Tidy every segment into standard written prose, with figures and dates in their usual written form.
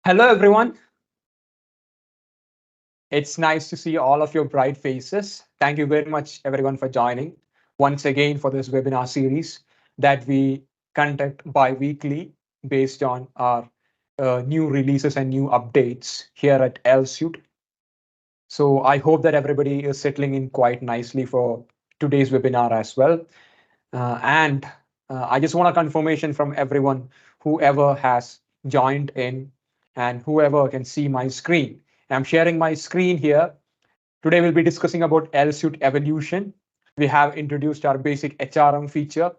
Hello, everyone. It's nice to see all of your bright faces. Thank you very much, everyone, for joining once again for this webinar series that we conduct bi-weekly based on our new releases and new updates here at EalSuite. So I hope that everybody is settling in quite nicely for today's webinar as well. And I just want a confirmation from everyone, whoever has joined in and whoever can see my screen. I'm sharing my screen here. Today we'll be discussing about EalSuite evolution. We have introduced our basic HRM feature,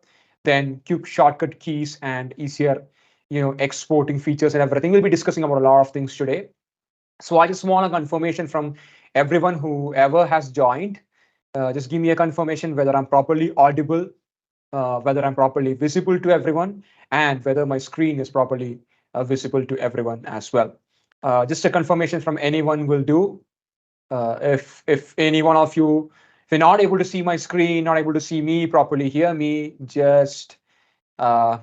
then quick shortcut keys and easier, exporting features and everything. We'll be discussing about a lot of things today. So I just want a confirmation from everyone, whoever has joined. Just give me a confirmation whether I'm properly audible, whether I'm properly visible to everyone, and whether my screen is properly visible to everyone as well. Just a confirmation from anyone will do. If any one of you, if you're not able to see my screen, not able to see me properly, hear me, just uh,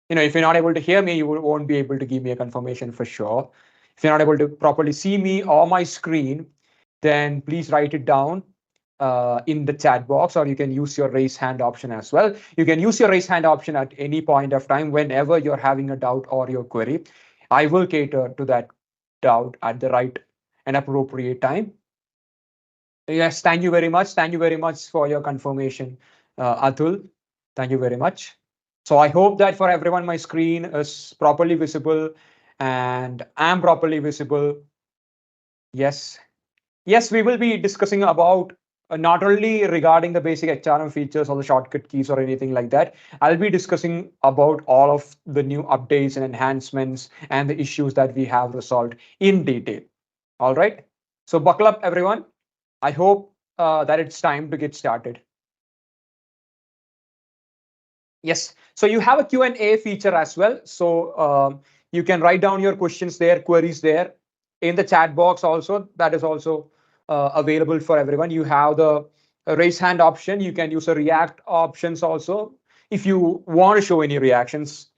if you're not able to hear me, you won't be able to give me a confirmation for sure. If you're not able to properly see me or my screen, then please write it down in the chat box, or you can use your raise hand option as well. You can use your raise hand option at any point of time whenever you're having a doubt or your query. I will cater to that doubt at the right and appropriate time. Yes, thank you very much. Thank you very much for your confirmation, Atul. Thank you very much. So I hope that for everyone, my screen is properly visible and I'm properly visible. Yes. Yes, we will be discussing about not only regarding the basic HRM features or the shortcut keys or anything like that. I'll be discussing about all of the new updates and enhancements and the issues that we have resolved in detail. All right. So buckle up, everyone. I hope that it's time to get started. Yes, so you have a Q&A feature as well. So you can write down your questions there, queries there in the chat box also. That is also available for everyone. You have the raise hand option. You can use a react options also. If you want to show any reactions,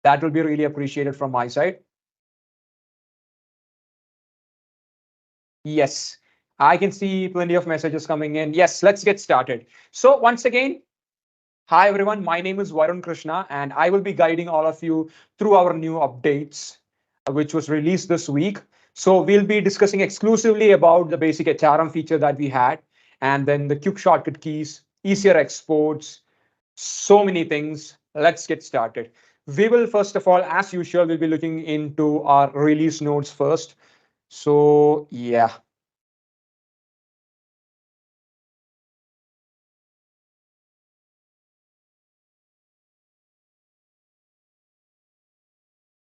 that will be really appreciated from my side. Yes, I can see plenty of messages coming in. Yes, let's get started. So once again, hi everyone, my name is Varun Krishna and I will be guiding all of you through our new updates, which was released this week. So we'll be discussing exclusively about the basic HRM feature that we had, and then the quick shortcut keys, easier exports, so many things. Let's get started. We will, first of all, as usual, we'll be looking into our release notes first. So yeah.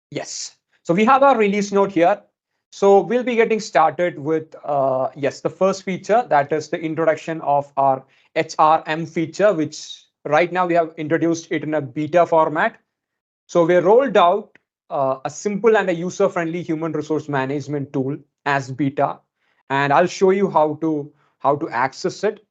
Yes. So we have our release note here. So we'll be getting started with, yes, the first feature, that is the introduction of our HRM feature, which right now we have introduced it in a beta format. So we rolled out a simple and a user-friendly human resource management tool as beta, and I'll show you how to access it.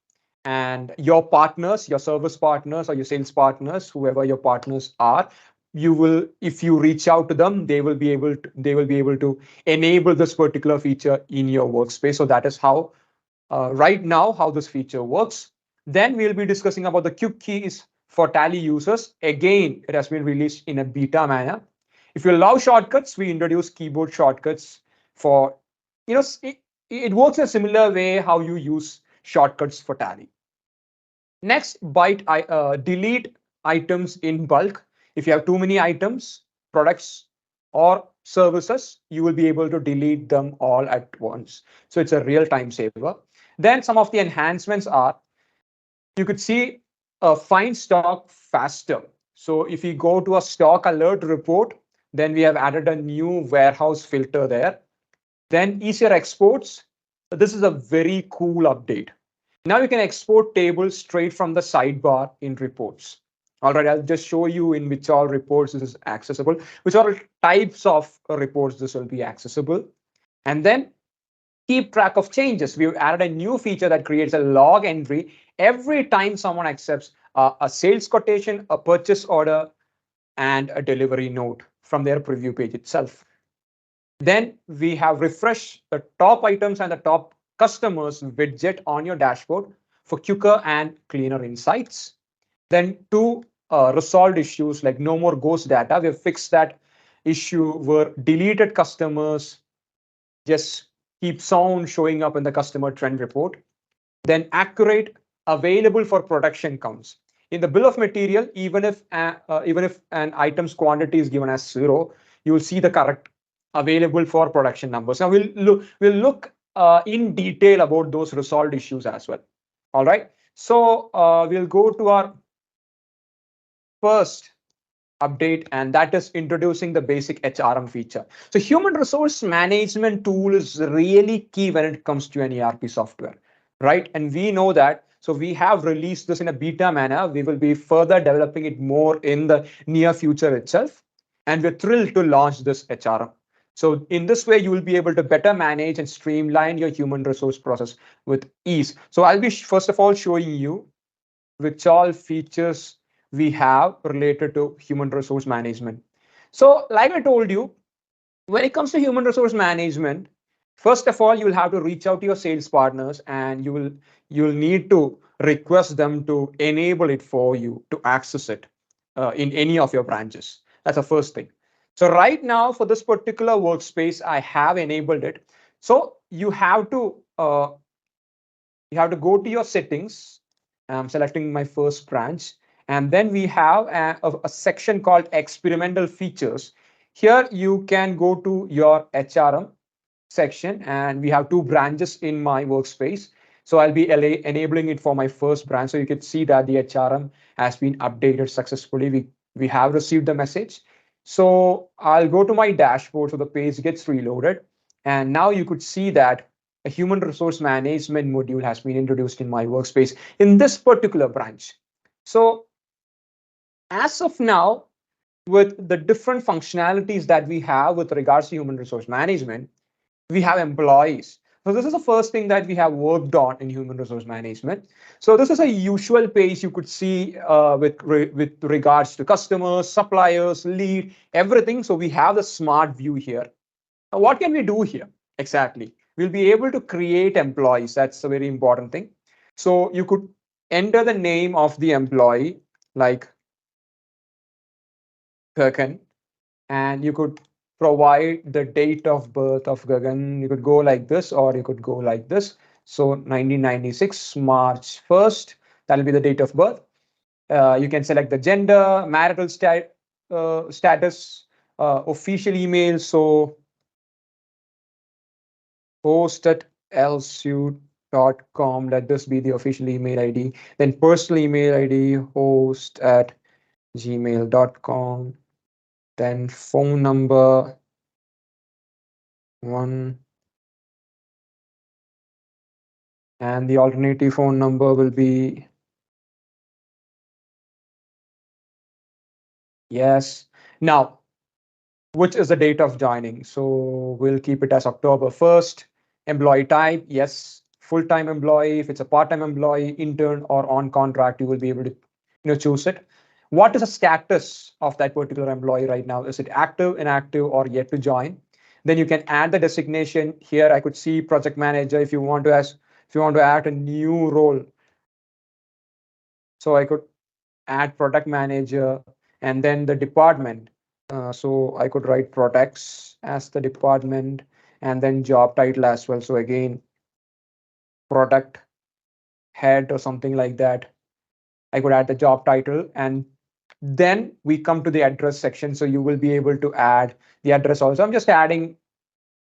And your partners, your service partners or your sales partners, whoever your partners are, you will, if you reach out to them, they will be able to enable this particular feature in your workspace. So that is how right now how this feature works. Then we'll be discussing about the quick keys for Tally users. Again, it has been released in a beta manner. If you love shortcuts, we introduce keyboard shortcuts for, it works in a similar way how you use shortcuts for Tally. Next, delete items in bulk. If you have too many items, products, or services, you will be able to delete them all at once. So it's a real time saver. Then some of the enhancements are, you could see find stock faster. So if you go to a stock alert report, then we have added a new warehouse filter there. Then easier exports. This is a very cool update. Now you can export tables straight from the sidebar in reports. All right, I'll just show you in which all reports this is accessible, which all types of reports this will be accessible. And then keep track of changes. We've added a new feature that creates a log entry every time someone accepts a sales quotation, a purchase order, and a delivery note from their preview page itself. Then we have refreshed the top items and the top customers widget on your dashboard for quicker and cleaner insights. Then two resolved issues like no more ghost data. We have fixed that issue where deleted customers just keeps on showing up in the customer trend report. Then accurate available for production counts. In the bill of material, even if an item's quantity is given as 0, you will see the correct available for production numbers. Now we'll look in detail about those resolved issues as well. All right. So we'll go to our first update, and that is introducing the basic HRM feature. So human resource management tool is really key when it comes to an ERP software, right? And we know that. So we have released this in a beta manner. We will be further developing it more in the near future itself. And we're thrilled to launch this HRM. So in this way, you will be able to better manage and streamline your human resource process with ease. So I'll be first of all showing you which all features we have related to human resource management. So, like I told you, when it comes to human resource management, first of all, you will have to reach out to your sales partners and you'll need to request them to enable it for you to access it in any of your branches. That's the first thing. So right now for this particular workspace, I have enabled it. So you have to go to your settings. I'm selecting my first branch. And then we have a section called experimental features. Here you can go to your HRM section, and we have two branches in my workspace. So I'll be enabling it for my first branch. So you can see that the HRM has been updated successfully. We have received the message. So I'll go to my dashboard. So the page gets reloaded. And now you could see that a human resource management module has been introduced in my workspace in this particular branch. So as of now, with the different functionalities that we have with regards to human resource management, we have employees. So this is the first thing that we have worked on in human resource management. So this is a usual page you could see with regards to customers, suppliers, lead, everything. So we have the smart view here. Now, what can we do here? Exactly. We'll be able to create employees. That's a very important thing. So you could enter the name of the employee like Gagan, and you could provide the date of birth of Gagan. You could go like this, or you could go like this. So 1996, March 1st, that'll be the date of birth. You can select the gender, marital status, official email. So host at EalSuite.com. Let this be the official email ID. Then personal email ID, host at gmail.com. Then phone number, one. And the alternative phone number will be yes. Now, which is the date of joining? So we'll keep it as October 1st. Employee type, yes, full-time employee. If it's a part-time employee, intern, or on contract, you will be able to choose it. What is the status of that particular employee right now? Is it active, inactive, or yet to join? Then you can add the designation. Here I could see project manager if you want to add a new role. So I could add product manager and then the department. So I could write products as the department and then job title as well. So again, product head or something like that. I could add the job title, and then we come to the address section. So you will be able to add the address also. I'm just adding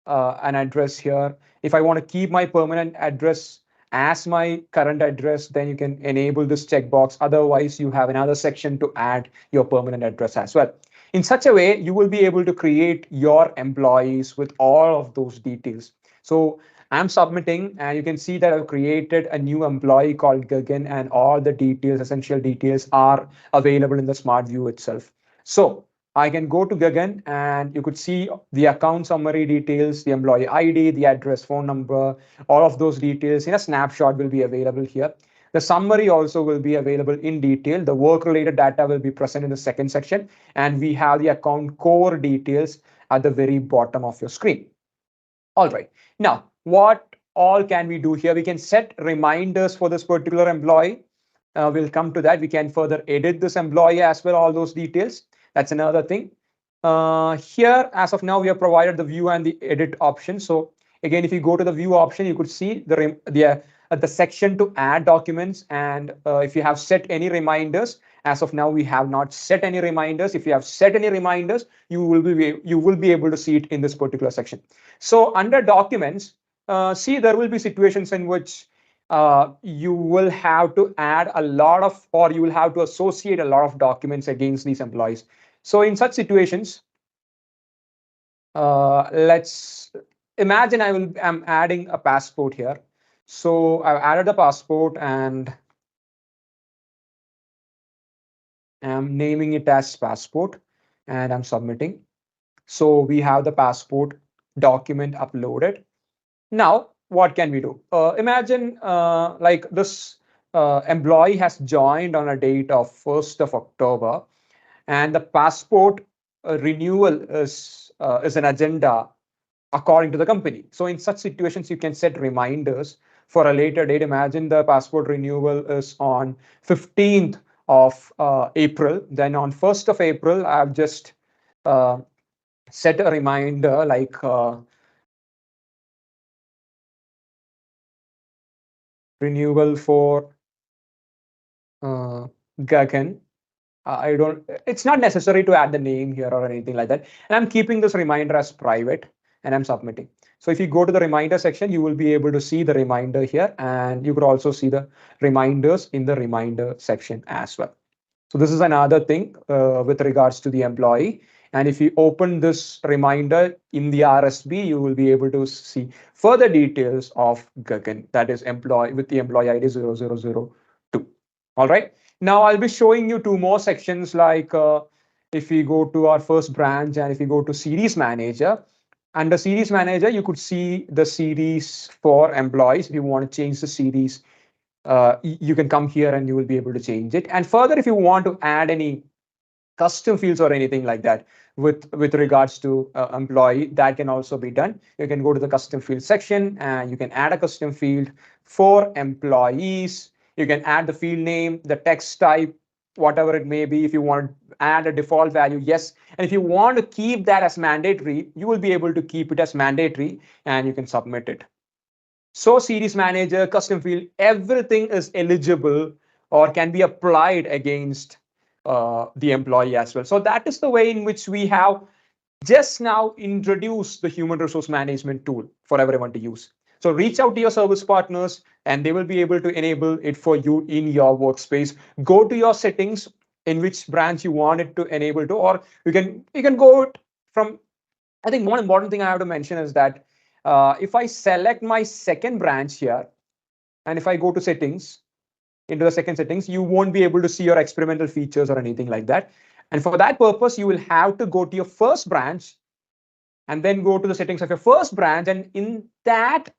an address here. If I want to keep my permanent address as my current address, then you can enable this checkbox. Otherwise, you have another section to add your permanent address as well. In such a way, you will be able to create your employees with all of those details. So I'm submitting, and you can see that I've created a new employee called Gagan, and all the details, essential details, are available in the smart view itself. So I can go to Gagan, and you could see the account summary details, the employee ID, the address, phone number, all of those details in a snapshot will be available here. The summary also will be available in detail. The work related data will be present in the second section, and we have the account core details at the very bottom of your screen. All right. Now, what all can we do here? We can set reminders for this particular employee. We'll come to that. We can further edit this employee as well, all those details. That's another thing. Here, as of now, we have provided the view and the edit option. So again, if you go to the view option, you could see the section to add documents. And if you have set any reminders, as of now, we have not set any reminders. If you have set any reminders, you will be able to see it in this particular section. So under documents, see, there will be situations in which you will have to add a lot of, or you will have to associate a lot of documents against these employees. So in such situations, let's imagine I'm adding a passport here. So I've added the passport and I'm naming it as passport and I'm submitting. So we have the passport document uploaded. Now, what can we do? Imagine like this employee has joined on a date of 1st of October, and the passport renewal is an agenda according to the company. So in such situations, you can set reminders for a later date. Imagine the passport renewal is on 15th of April. Then on 1st of April, I've just set a reminder like renewal for Gagan. It's not necessary to add the name here or anything like that. And I'm keeping this reminder as private and I'm submitting. So if you go to the reminder section, you will be able to see the reminder here, and you could also see the reminders in the reminder section as well. So this is another thing with regards to the employee. And if you open this reminder in the RSB, you will be able to see further details of Gagan, that is employee with the employee ID 0002. All right. Now I'll be showing you two more sections, like if we go to our first branch and if we go to series manager, under series manager, you could see the series for employees. If you want to change the series, you can come here and you will be able to change it. And further, if you want to add any custom fields or anything like that with regards to employee, that can also be done. You can go to the custom field section and you can add a custom field for employees. You can add the field name, the text type, whatever it may be. If you want to add a default value, yes. And if you want to keep that as mandatory, you will be able to keep it as mandatory and you can submit it. So series manager, custom field, everything is eligible or can be applied against the employee as well. So that is the way in which we have just now introduced the human resource management tool for everyone to use. So reach out to your service partners and they will be able to enable it for you in your workspace. Go to your settings in which branch you want it to enable to, or you can go from, I think one important thing I have to mention is that if I select my second branch here, and if I go to settings, into the second settings, you won't be able to see your experimental features or anything like that. And for that purpose, you will have to go to your first branch and then go to the settings of your first branch. And in that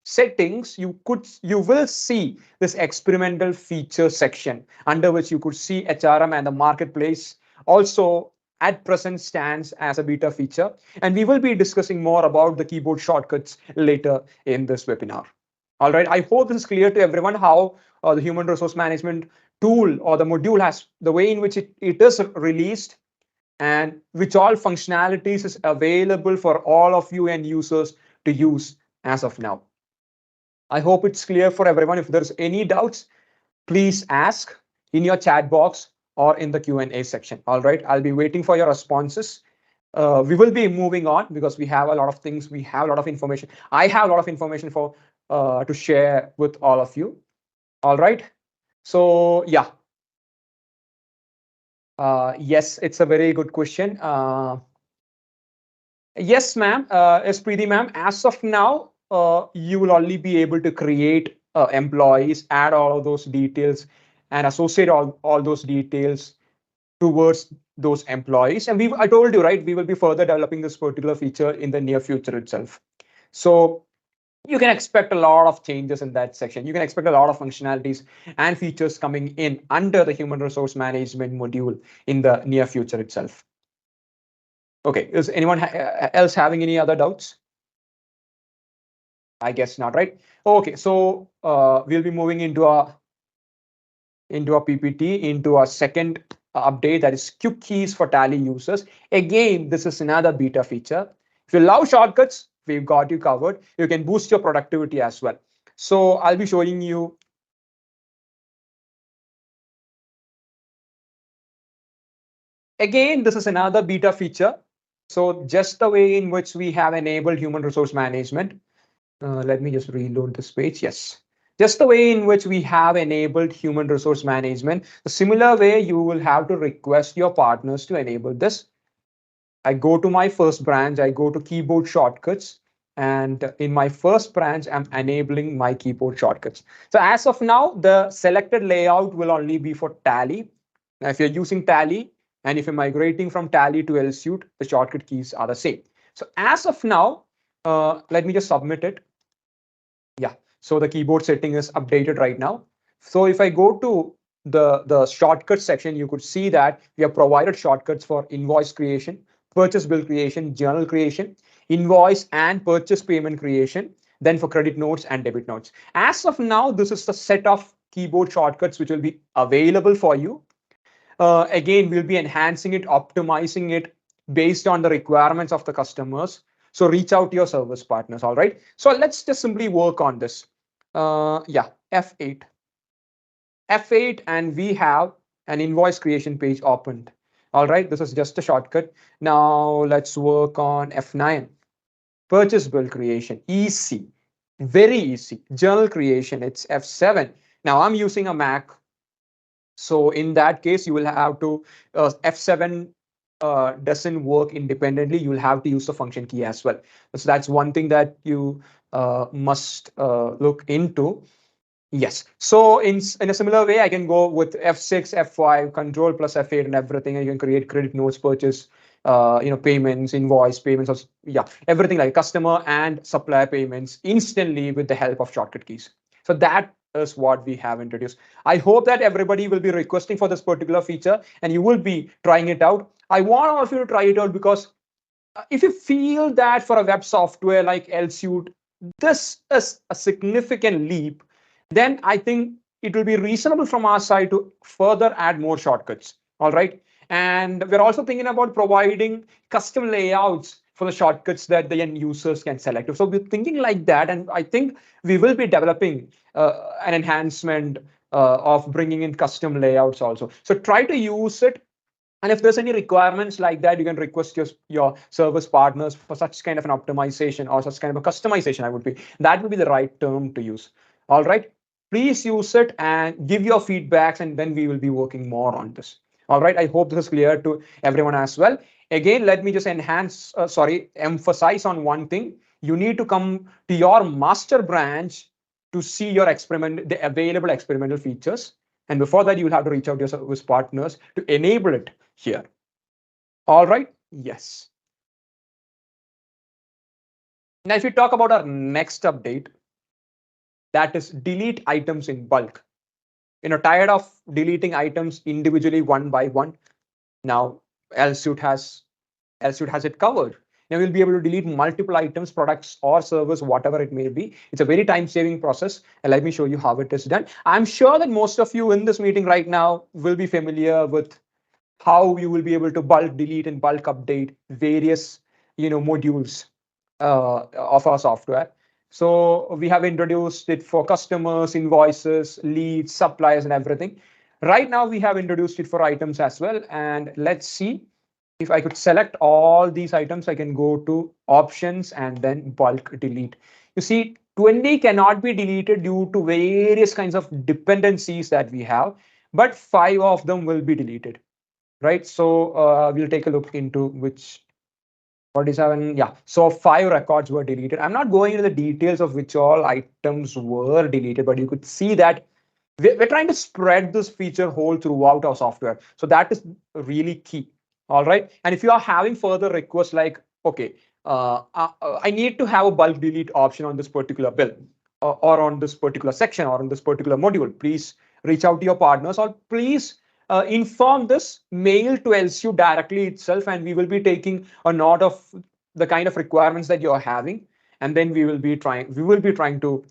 settings, you will see this experimental feature section under which you could see HRM and the marketplace also at present stands as a beta feature. And we will be discussing more about the keyboard shortcuts later in this webinar. All right, I hope this is clear to everyone how the human resource management tool or the module has the way in which it is released and which all functionalities is available for all of you end users to use as of now. I hope it's clear for everyone. If there's any doubts, please ask in your chat box or in the Q&A section. All right, I'll be waiting for your responses. We will be moving on because we have a lot of things. We have a lot of information. I have a lot of information for to share with all of you. All right. So yeah. Yes, it's a very good question. Yes, ma'am. Yes, Preeti, ma'am. As of now, you will only be able to create employees, add all of those details, and associate all those details towards those employees. And I told you, right, we will be further developing this particular feature in the near future itself. So you can expect a lot of changes in that section. You can expect a lot of functionalities and features coming in under the human resource management module in the near future itself. Okay, is anyone else having any other doubts? I guess not, right? Okay, so we'll be moving into a PPT, into a second update, that is quick keys for Tally users. Again, this is another beta feature. If you love shortcuts, we've got you covered. You can boost your productivity as well. So I'll be showing you. Again, this is another beta feature. So just the way in which we have enabled human resource management. Let me just reload this page. Yes. Just the way in which we have enabled human resource management, a similar way you will have to request your partners to enable this. I go to my first branch, I go to keyboard shortcuts, and in my first branch, I'm enabling my keyboard shortcuts. So as of now, the selected layout will only be for Tally. Now, if you're using Tally and if you're migrating from Tally to EalSuite, the shortcut keys are the same. So as of now, let me just submit it. Yeah, so the keyboard setting is updated right now. So if I go to the shortcut section, you could see that we have provided shortcuts for invoice creation, purchase bill creation, journal creation, invoice and purchase payment creation, then for credit notes and debit notes. As of now, this is the set of keyboard shortcuts which will be available for you. Again, we'll be enhancing it, optimizing it based on the requirements of the customers. So reach out to your service partners. All right. So let's just simply work on this. Yeah, F8. F8, and we have an invoice creation page opened. All right. This is just a shortcut. Now let's work on F9. Purchase bill creation, easy, very easy. Journal creation, it's F7. Now I'm using a Mac. So in that case, you will have to F7 doesn't work independently. You will have to use the function key as well. So that's one thing that you must look into. Yes. So in a similar way, I can go with F6, F5, Control plus F8 and everything. And you can create credit notes, purchase, payments, invoice payments, or, yeah, everything like customer and supplier payments instantly with the help of shortcut keys. So that is what we have introduced. I hope that everybody will be requesting for this particular feature and you will be trying it out. I want all of you to try it out because if you feel that for a web software like EalSuite, this is a significant leap, then I think it will be reasonable from our side to further add more shortcuts. All right. And we're also thinking about providing custom layouts for the shortcuts that the end users can select. So we're thinking like that. And I think we will be developing an enhancement of bringing in custom layouts also. So try to use it, and if there's any requirements like that, you can request your service partners for such kind of an optimization or such kind of a customization. That would be the right term to use. All right. Please use it and give your feedbacks, and then we will be working more on this. All right. I hope this is clear to everyone as well. Again, let me just emphasize on one thing. You need to come to your master branch to see the available experimental features. And before that, you will have to reach out to your service partners to enable it here. All right. Yes. Now, if we talk about our next update, that is delete items in bulk. Tired of deleting items individually one by one. Now, EalSuite has it covered. Now we'll be able to delete multiple items, products, or servers, whatever it may be. It's a very time-saving process. And let me show you how it is done. I'm sure that most of you in this meeting right now will be familiar with how you will be able to bulk delete and bulk update various modules of our software. So we have introduced it for customers, invoices, leads, suppliers, and everything. Right now we have introduced it for items as well. And let's see if I could select all these items. I can go to options and then bulk delete. You see, 20 cannot be deleted due to various kinds of dependencies that we have, but 5 of them will be deleted. Right. So we'll take a look into which 47. Yeah. So 5 records were deleted. I'm not going into the details of which all items were deleted, but you could see that we're trying to spread this feature whole throughout our software. So that is really key. All right. And if you are having further requests like, okay, I need to have a bulk delete option on this particular bill or on this particular section or on this particular module, please reach out to your partners, or please inform this mail to EalSuite directly itself, and we will be taking a note of the kind of requirements that you're having, and then we will be trying to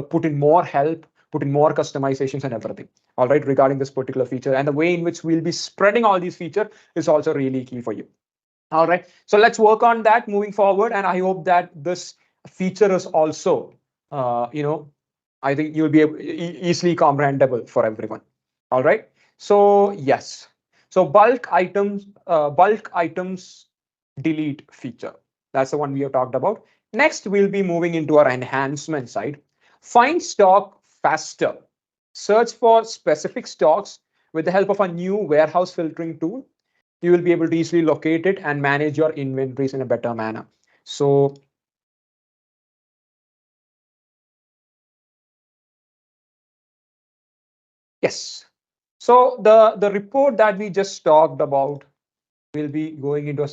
put in more help, put in more customizations and everything. All right, regarding this particular feature, and the way in which we'll be spreading all these features is also really key for you. All right, so let's work on that moving forward, and I hope that this feature is also, I think you'll be easily comprehensible for everyone. All right, so yes, so bulk items delete feature. That's the one we have talked about. Next, we'll be moving into our enhancement side. Find stock faster. Search for specific stocks with the help of a new warehouse filtering tool. You will be able to easily locate it and manage your inventories in a better manner. So yes, so the report that we just talked about will be going into a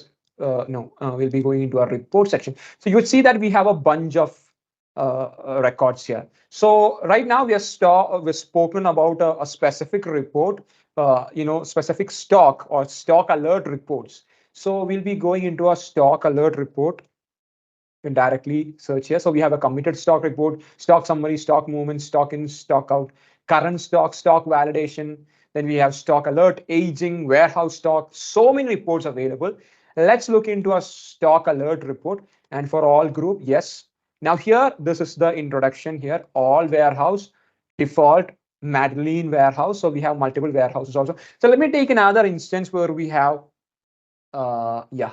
no, we'll be going into our report section. So you would see that we have a bunch of records here. So right now we've spoken about a specific report, specific stock or stock alert reports. So we'll be going into a stock alert report. You can directly search here. So we have a committed stock report, stock summary, stock movement, stock in, stock out, current stock, stock validation. Then we have stock alert, aging, warehouse stock, so many reports available. Let's look into a stock alert report. And for all group, yes. Now here, this is the introduction here, all warehouse, default, Madeline warehouse. So we have multiple warehouses also. So let me take another instance where we have, yeah,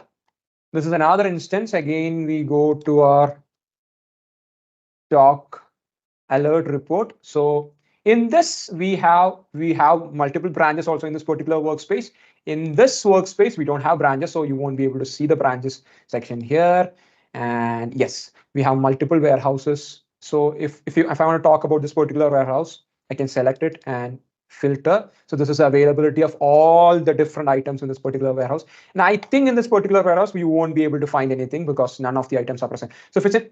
this is another instance. Again, we go to our stock alert report. So in this, we have multiple branches also in this particular workspace. In this workspace, we don't have branches, so you won't be able to see the branches section here. And yes, we have multiple warehouses. So if I want to talk about this particular warehouse, I can select it and filter. So this is the availability of all the different items in this particular warehouse. And I think in this particular warehouse, we won't be able to find anything because none of the items are present. So if it's a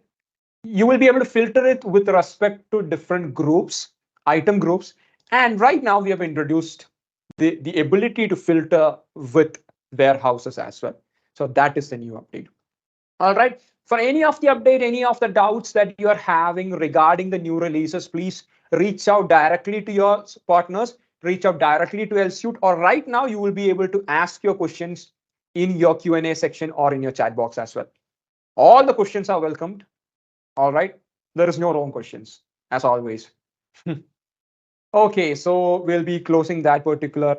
you will be able to filter it with respect to different groups, item groups. And right now we have introduced the ability to filter with warehouses as well. So that is the new update. All right. For any of the update, any of the doubts that you are having regarding the new releases, please reach out directly to your partners, reach out directly to EalSuite, or right now you will be able to ask your questions in your Q&A section or in your chat box as well. All the questions are welcomed. All right. There is no wrong questions, as always. Okay, so we'll be closing that particular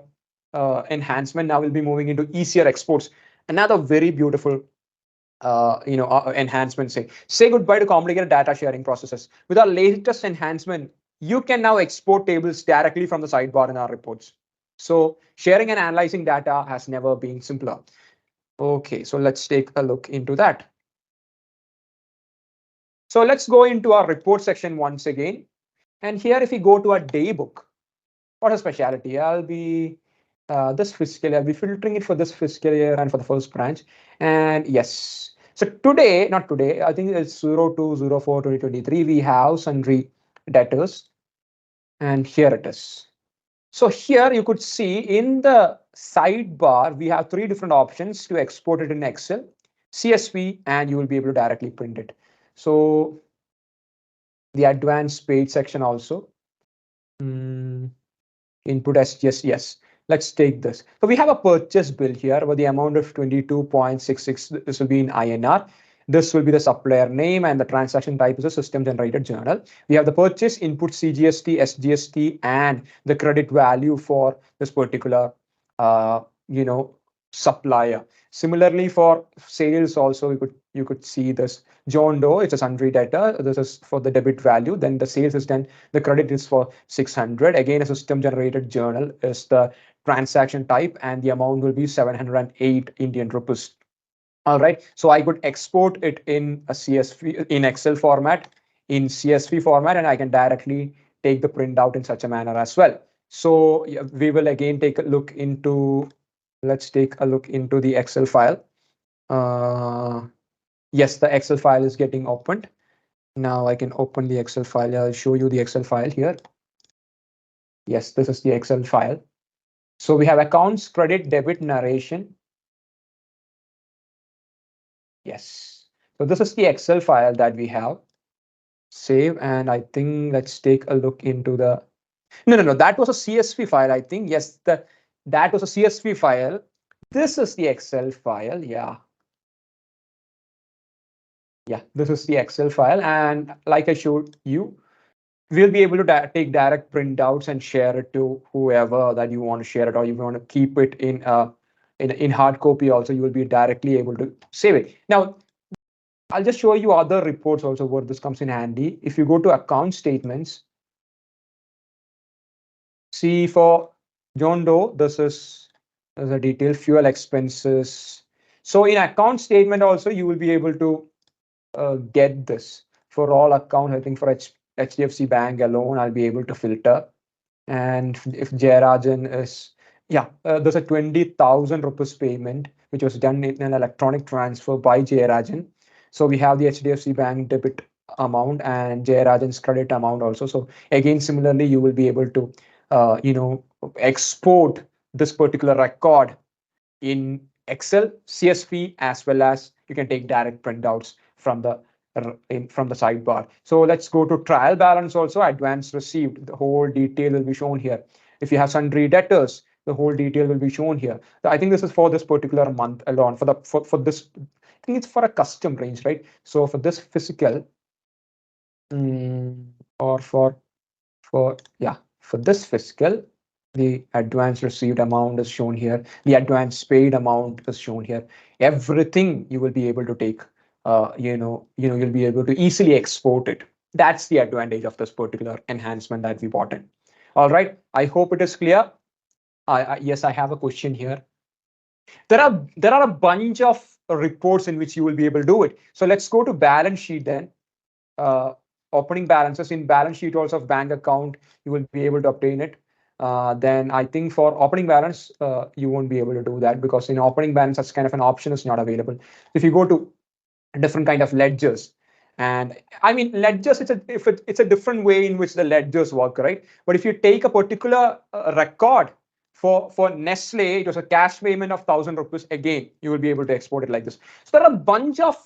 enhancement. Now we'll be moving into easier exports. Another very beautiful enhancement. Say goodbye to complicated data sharing processes. With our latest enhancement, you can now export tables directly from the sidebar in our reports. So sharing and analyzing data has never been simpler. Okay, so let's take a look into that. So let's go into our report section once again. And here, if we go to our day book, what a specialty. I'll be this fiscal year, I'll be filtering it for this fiscal year and for the first branch. And yes, so today, not today, I think it's 02/04/2023, we have sundry debtors. And here it is. So here you could see in the sidebar, we have three different options to export it in Excel, CSV, and you will be able to directly print it. So the advanced page section also. Input SGS, yes. Let's take this. So we have a purchase bill here with the amount of 22.66. This will be in INR. This will be the supplier name, and the transaction type is a system generated journal. We have the purchase input CGST, SGST, and the credit value for this particular uh, you know supplier. Similarly, for sales also, you could see this John Doe. It's a sundry debtor. This is for the debit value. Then the sales is done. The credit is for 600. Again, a system generated journal is the transaction type, and the amount will be 708 Indian rupees. All right. So I could export it in a CSV, in Excel format, in CSV format, and I can directly take the printout in such a manner as well. So yeah, we will again take a look into, let's take a look into the Excel file. Yes, the Excel file is getting opened. Now I can open the Excel file. I'll show you the Excel file here. Yes, this is the Excel file. So we have accounts, credit, debit, narration. Yes. So this is the Excel file that we have. Save, and I think let's take a look into the. No. That was a CSV file, I think. Yes, that was a CSV file. This is the Excel file. Yeah, this is the Excel file. And like I showed you, we'll be able to take direct printouts and share it to whoever that you want to share it, or you want to keep it in hard copy also, you will be directly able to save it. Now, I'll just show you other reports also where this comes in handy. If you go to account statements, see for John Doe, this is a detailed fuel expenses. So in account statement also, you will be able to get this for all accounts. I think for HDFC Bank alone, I'll be able to filter. And if Jayarajan is, yeah, there's a 20,000 rupees payment, which was done in an electronic transfer by Jayarajan. So we have the HDFC Bank debit amount and Jayarajan's credit amount also. So again, similarly, you will be able to, export this particular record in Excel, CSV, as well as you can take direct printouts from the sidebar. So let's go to trial balance also, advance received. The whole detail will be shown here. If you have sundry debtors, the whole detail will be shown here. So I think this is for this particular month alone. For this, I think it's for a custom range, right? So for this physical, or for this fiscal, the advance received amount is shown here. The advance paid amount is shown here. Everything you will be able to take. You'll be able to easily export it. That's the advantage of this particular enhancement that we bought in. All right. I hope it is clear. Yes, I have a question here. There are a bunch of reports in which you will be able to do it. So let's go to balance sheet then. Opening balances in balance sheet also of bank account, you will be able to obtain it. Then I think for opening balance, you won't be able to do that because in opening balance, such kind of an option is not available. If you go to different kind of ledgers, and I mean ledgers, it's a different way in which the ledgers work, right? But if you take a particular record for Nestle, it was a cash payment of 1,000 rupees. Again, you will be able to export it like this. So there are a bunch of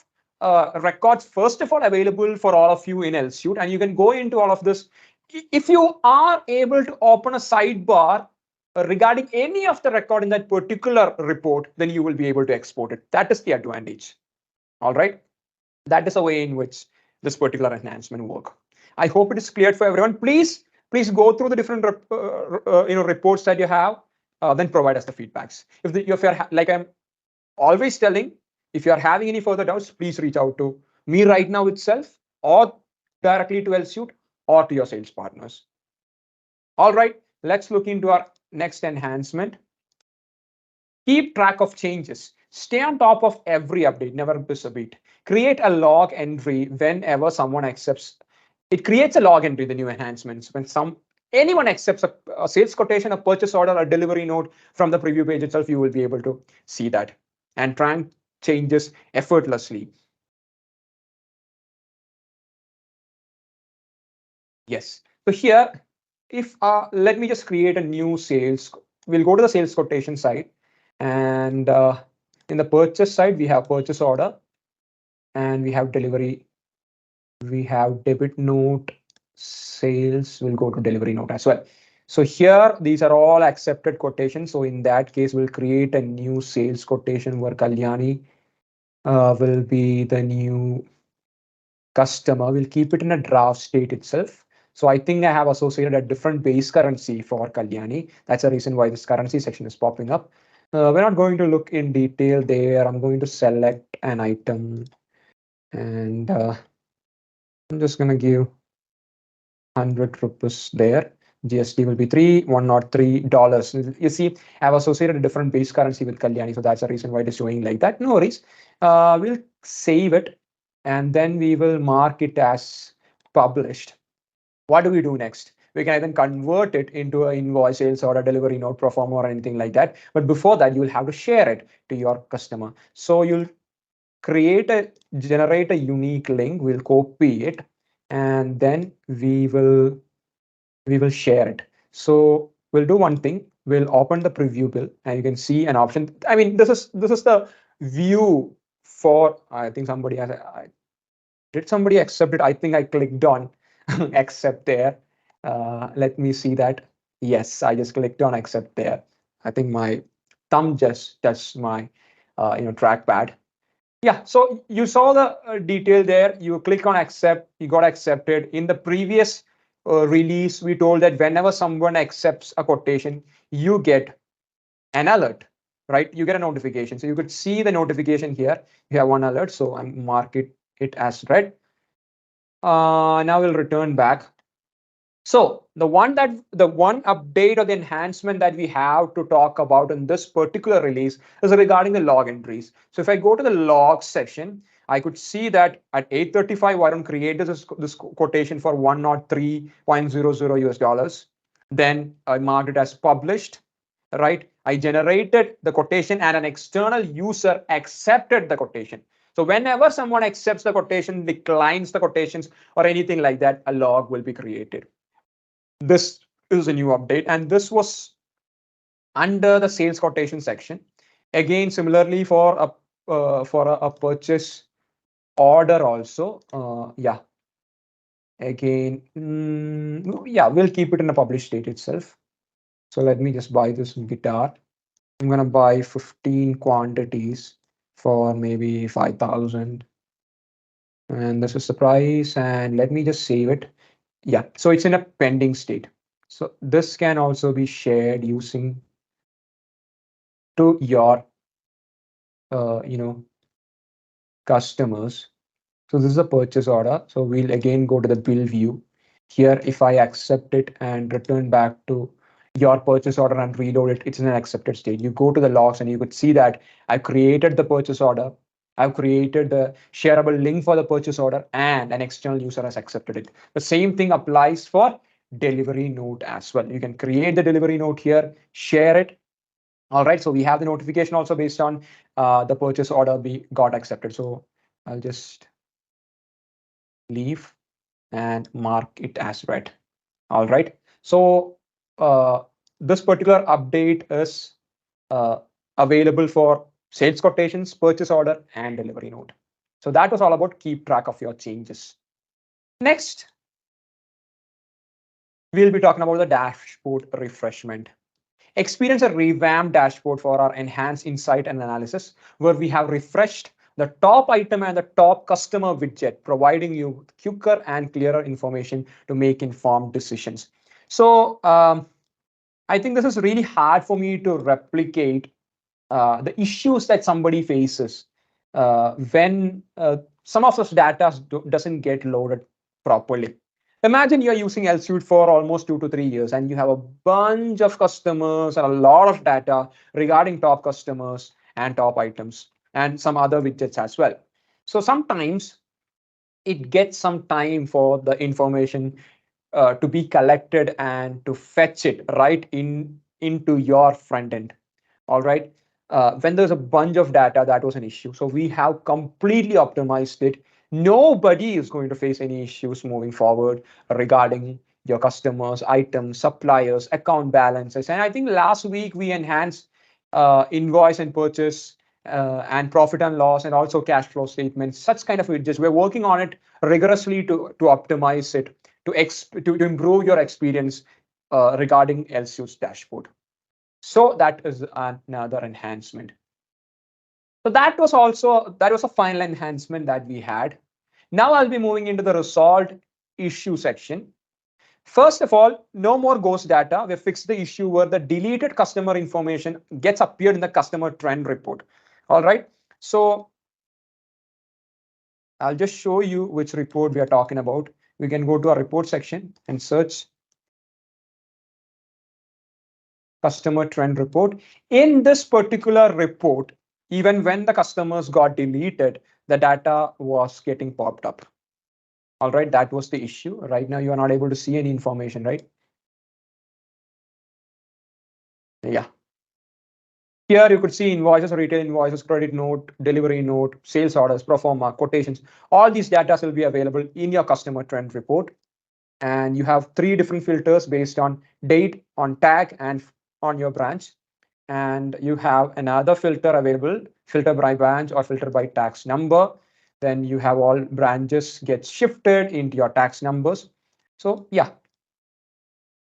records, first of all, available for all of you in EalSuite, and you can go into all of this. If you are able to open a sidebar regarding any of the record in that particular report, then you will be able to export it. That is the advantage. All right. That is a way in which this particular enhancement work. I hope it is clear for everyone. Please go through the different reports that you have, then provide us the feedbacks. If you're like I'm always telling, if you are having any further doubts, please reach out to me right now itself, or directly to EalSuite or to your sales partners. All right, let's look into our next enhancement. Keep track of changes. Stay on top of every update, never miss a beat. Create a log entry whenever someone accepts. It creates a log entry, the new enhancements. When anyone accepts a sales quotation, a purchase order, a delivery note from the preview page itself, you will be able to see that and track changes effortlessly. Yes. So here, if let me just create a new sales. We'll go to the sales quotation side, and in the purchase side, we have purchase order, and we have delivery. We have debit note, sales. We'll go to delivery note as well. So here, these are all accepted quotations. So in that case, we'll create a new sales quotation where Kalyani will be the new customer. We'll keep it in a draft state itself. So I think I have associated a different base currency for Kalyani. That's the reason why this currency section is popping up. We're not going to look in detail there. I'm going to select an item, and I'm just going to give 100 rupees there. GST will be $103. You see, I've associated a different base currency with Kalyani, so that's the reason why it is showing like that. No worries. We'll save it, and then we will mark it as published. What do we do next? We can either convert it into an invoice, sales order, delivery note, pro forma, or anything like that. But before that, you will have to share it to your customer. So you'll generate a unique link. We'll copy it, and then we will share it. So we'll do one thing. We'll open the preview bill and you can see an option. I mean, this is the view for, I think somebody has, did somebody accept it? I think I clicked on accept there. Let me see that. Yes, I just clicked on accept there. I think my thumb just touched my trackpad. Yeah, so you saw the detail there. You click on accept, you got accepted. In the previous release, we told that whenever someone accepts a quotation, you get an alert, right? You get a notification. So you could see the notification here. You have one alert, so I mark it as red. Now we'll return back. So the one update or the enhancement that we have to talk about in this particular release is regarding the log entries. So if I go to the log section, I could see that at 8:35, Varun created this quotation for 103.00 US dollars. Then I marked it as published, right? I generated the quotation and an external user accepted the quotation. So whenever someone accepts the quotation, declines the quotations or anything like that, a log will be created. This is a new update, and this was under the sales quotation section. Again, similarly for a purchase order also. Yeah. Again, yeah, we'll keep it in a published state itself. So let me just buy this guitar. I'm gonna buy 15 quantities for maybe 5,000. And this is the price. And let me just save it. Yeah, so it's in a pending state. So this can also be shared using to your customers. So this is a purchase order. So we'll again go to the bill view. Here, if I accept it and return back to your purchase order and reload it, it's in an accepted state. You go to the logs and you could see that I've created the purchase order. I've created the shareable link for the purchase order and an external user has accepted it. The same thing applies for delivery note as well. You can create the delivery note here, share it. All right, so we have the notification also based on the purchase order be got accepted. So I'll just leave and mark it as red. All right, so this particular update is uh, available for sales quotations, purchase order, and delivery note. So that was all about keep track of your changes. Next, we'll be talking about the dashboard refreshment. Experience a revamped dashboard for our enhanced insight and analysis, where we have refreshed the top item and the top customer widget, providing you quicker and clearer information to make informed decisions. So I think this is really hard for me to replicate the issues that somebody faces when some of this data doesn't get loaded properly. Imagine you're using EalSuite for almost 2 to 3 years and you have a bunch of customers and a lot of data regarding top customers and top items and some other widgets as well. So sometimes it gets some time for the information to be collected and to fetch it right into your front end. All right. When there's a bunch of data, that was an issue. So we have completely optimized it. Nobody is going to face any issues moving forward regarding your customers, items, suppliers, account balances. And I think last week we enhanced invoice and purchase and profit and loss and also cash flow statements, such kind of widgets. We're working on it rigorously to optimize it, to improve your experience regarding EalSuite's dashboard. So that is another enhancement. So that was a final enhancement that we had. Now I'll be moving into the resolved issue section. First of all, no more ghost data. We fixed the issue where the deleted customer information gets appeared in the customer trend report. All right. So I'll just show you which report we are talking about. We can go to our report section and search customer trend report. In this particular report, even when the customers got deleted, the data was getting popped up. All right, that was the issue. Right now, you are not able to see any information, right? Yeah. Here you could see invoices, retail invoices, credit note, delivery note, sales orders, pro forma, quotations. All these data will be available in your customer trend report. And you have 3 different filters based on date, on tag, and on your branch, and you have another filter available, filter by branch or filter by tax number. Then you have all branches get shifted into your tax numbers. So yeah,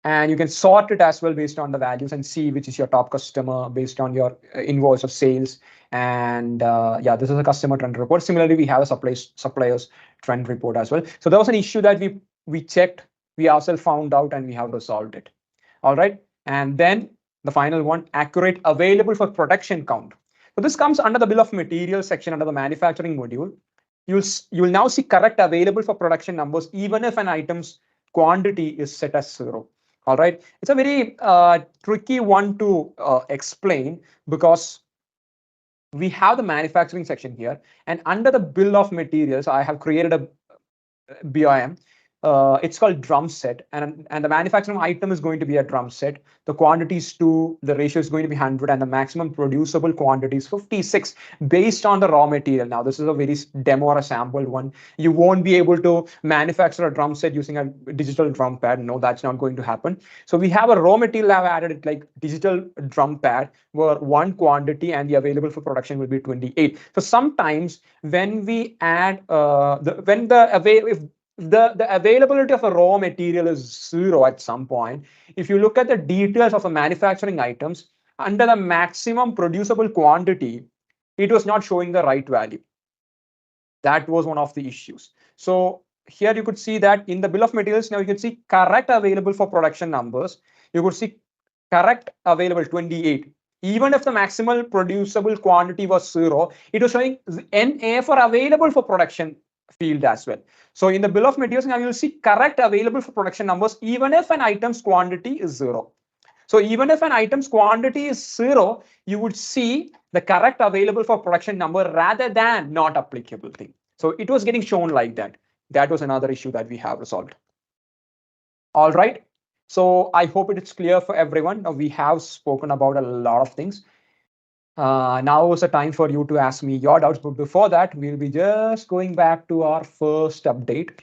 and you can sort it as well based on the values and see which is your top customer based on your invoice of sales. And yeah, this is a customer trend report. Similarly, we have a suppliers trend report as well. So there was an issue that we checked, we ourselves found out, and we have resolved it. All right. And then the final one, accurate available for production count. So this comes under the bill of materials section under the manufacturing module. You'll now see correct available for production numbers even if an item's quantity is set as 0. All right. It's a very tricky one to explain, because we have the manufacturing section here, and under the bill of materials, I have created a BIM. It's called drum set, and the manufacturing item is going to be a drum set. The quantity is 2, the ratio is going to be 100, and the maximum producible quantity is 56 based on the raw material. Now, this is a very demo or a sample one. You won't be able to manufacture a drum set using a digital drum pad. No, that's not going to happen. So we have a raw material. I've added it like digital drum pad, where one quantity and the available for production will be 28. So sometimes when we add if the availability of a raw material is 0 at some point, if you look at the details of the manufacturing items, under the maximum producible quantity, it was not showing the right value. That was one of the issues. So here you could see that in the bill of materials, now you can see correct available for production numbers. You could see correct available 28. Even if the maximal producible quantity was 0, it was showing NA for available for production field as well. So in the bill of materials, now you'll see correct available for production numbers, even if an item's quantity is 0. So even if an item's quantity is 0, you would see the correct available for production number rather than not applicable thing. So it was getting shown like that. That was another issue that we have resolved. All right. So I hope it is clear for everyone. We have spoken about a lot of things. Now is the time for you to ask me your doubts. But before that, we'll be just going back to our first update.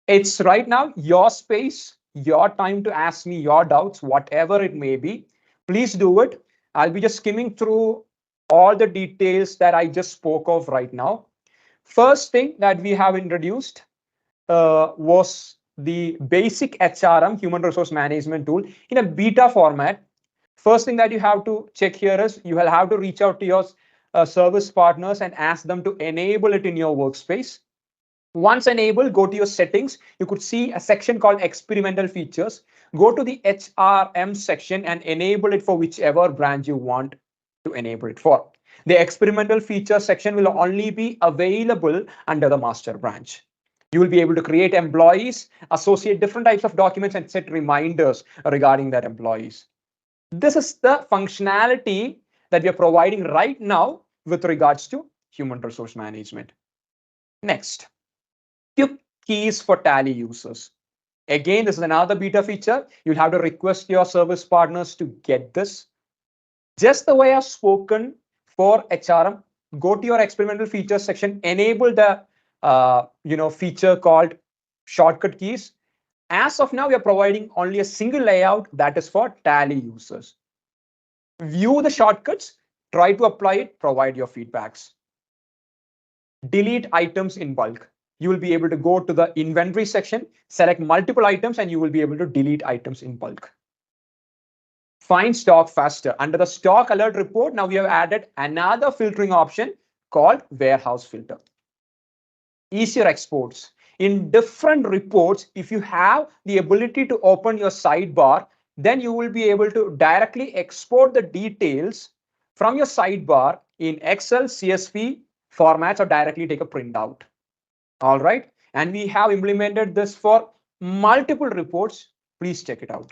It's right now your space, your time to ask me your doubts, whatever it may be. Please do it. I'll be just skimming through all the details that I just spoke of right now. First thing that we have introduced was the basic HRM, human resource management tool, in a beta format. First thing that you have to check here is you will have to reach out to your service partners and ask them to enable it in your workspace. Once enabled, go to your settings. You could see a section called experimental features. Go to the HRM section and enable it for whichever branch you want to enable it for. The experimental feature section will only be available under the master branch. You will be able to create employees, associate different types of documents, and set reminders regarding that employees. This is the functionality that we are providing right now with regards to human resource management. Next, quick keys for Tally users. Again, this is another beta feature. You'll have to request your service partners to get this. Just the way I've spoken for HRM, go to your experimental features section, enable the feature called shortcut keys. As of now, we are providing only a single layout that is for Tally users. View the shortcuts, try to apply it, provide your feedbacks. Delete items in bulk. You will be able to go to the inventory section, select multiple items, and you will be able to delete items in bulk. Find stock faster. Under the stock alert report, now we have added another filtering option called warehouse filter. Easier exports. In different reports, if you have the ability to open your sidebar, then you will be able to directly export the details from your sidebar in Excel, CSV formats, or directly take a printout. All right. And we have implemented this for multiple reports. Please check it out.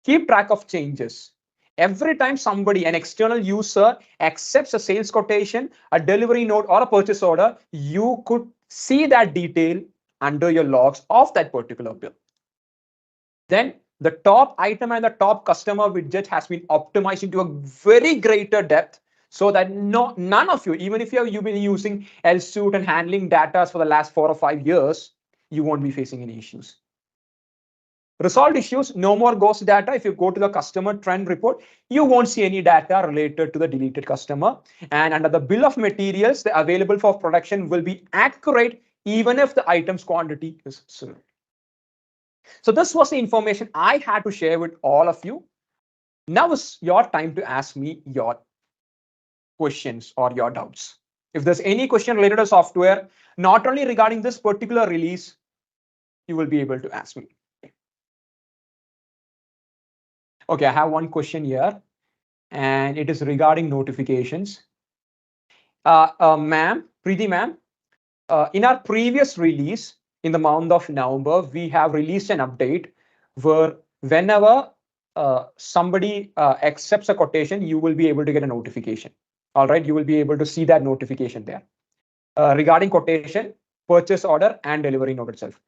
Keep track of changes. Every time somebody, an external user, accepts a sales quotation, a delivery note, or a purchase order, you could see that detail under your logs of that particular bill. Then the top item and the top customer widget has been optimized into a very greater depth, so that none of you, even if you've been using EalSuite and handling data for the last 4 or 5 years, you won't be facing any issues. Resolved issues, no more ghost data. If you go to the customer trend report, you won't see any data related to the deleted customer. And under the bill of materials, the available for production will be accurate even if the item's quantity is zero. So this was the information I had to share with all of you. Now is your time to ask me your questions or your doubts. If there's any question related to software, not only regarding this particular release, you will be able to ask me. Okay, I have one question here, and it is regarding notifications. Ma'am, Preeti ma'am, in our previous release in the month of November, we have released an update where whenever somebody accepts a quotation, you will be able to get a notification. All right, you will be able to see that notification there regarding quotation, purchase order, and delivery note itself.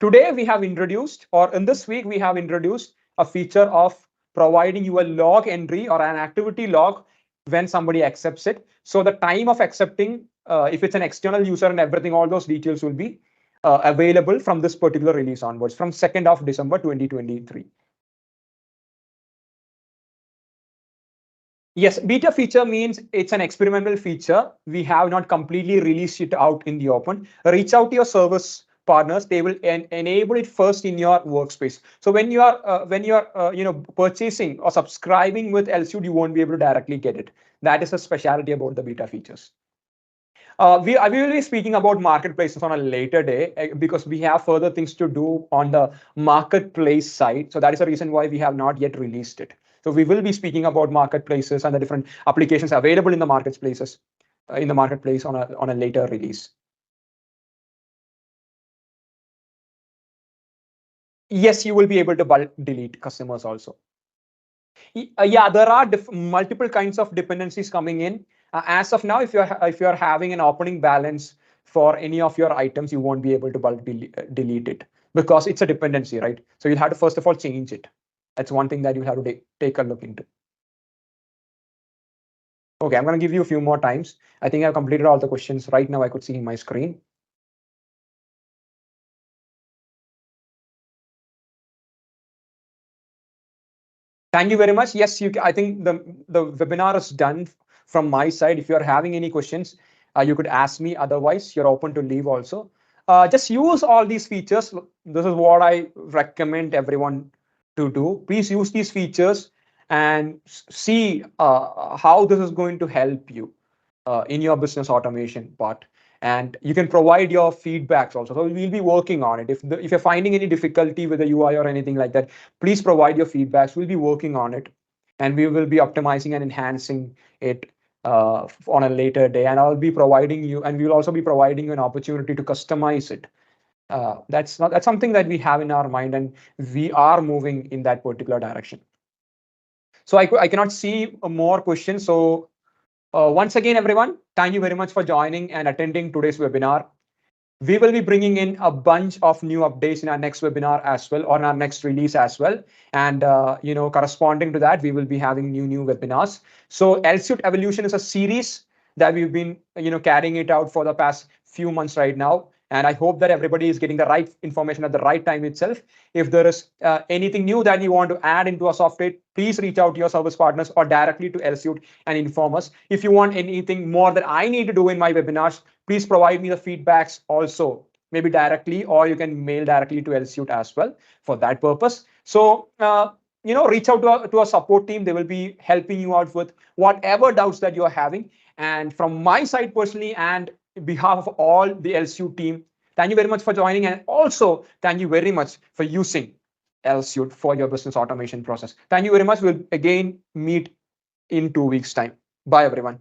Today, we have introduced, or in this week, we have introduced a feature of providing you a log entry or an activity log when somebody accepts it. So the time of accepting, if it's an external user and everything, all those details will be available from this particular release onwards, from 2nd of December 2023. Yes, beta feature means it's an experimental feature. We have not completely released it out in the open. Reach out to your service partners. They will enable it first in your workspace. So when you are purchasing or subscribing with EalSuite, you won't be able to directly get it. That is a specialty about the beta features. We will be speaking about marketplaces on a later day because we have further things to do on the marketplace side. So that is the reason why we have not yet released it. So we will be speaking about marketplaces and the different applications available in the marketplaces in the marketplace on a later release. Yes, you will be able to bulk delete customers also. Yeah, there are multiple kinds of dependencies coming in. As of now, if you're having an opening balance for any of your items, you won't be able to bulk delete it because it's a dependency, right? So you'll have to first of all change it. That's one thing that you have to take a look into. Okay, I'm going to give you a few more times. I think I've completed all the questions. Right now, I could see in my screen. Thank you very much. Yes, I think the webinar is done from my side. If you're having any questions, you could ask me. Otherwise, you're open to leave also. Just use all these features. This is what I recommend everyone to do. Please use these features and see how this is going to help you in your business automation part. And you can provide your feedbacks also. So we'll be working on it. If you're finding any difficulty with the UI or anything like that, please provide your feedbacks. We'll be working on it, and we will be optimizing and enhancing it on a later day. And I'll be providing you, and we'll also be providing you an opportunity to customize it. That's something that we have in our mind, and we are moving in that particular direction. So I cannot see more questions. So once again, everyone, thank you very much for joining and attending today's webinar. We will be bringing in a bunch of new updates in our next webinar as well, or in our next release as well. And corresponding to that, we will be having new webinars. So EalSuite Evolution is a series that we've been carrying it out for the past few months right now. And I hope that everybody is getting the right information at the right time itself. If there is anything new that you want to add into a software, please reach out to your service partners or directly to EalSuite and inform us. If you want anything more that I need to do in my webinars, please provide me the feedbacks also, maybe directly, or you can mail directly to EalSuite as well for that purpose. So, reach out to a support team. They will be helping you out with whatever doubts that you're having. And from my side personally, and behalf of all the EalSuite team, thank you very much for joining. And also, thank you very much for using EalSuite for your business automation process. Thank you very much. We'll again meet in 2 weeks' time. Bye, everyone.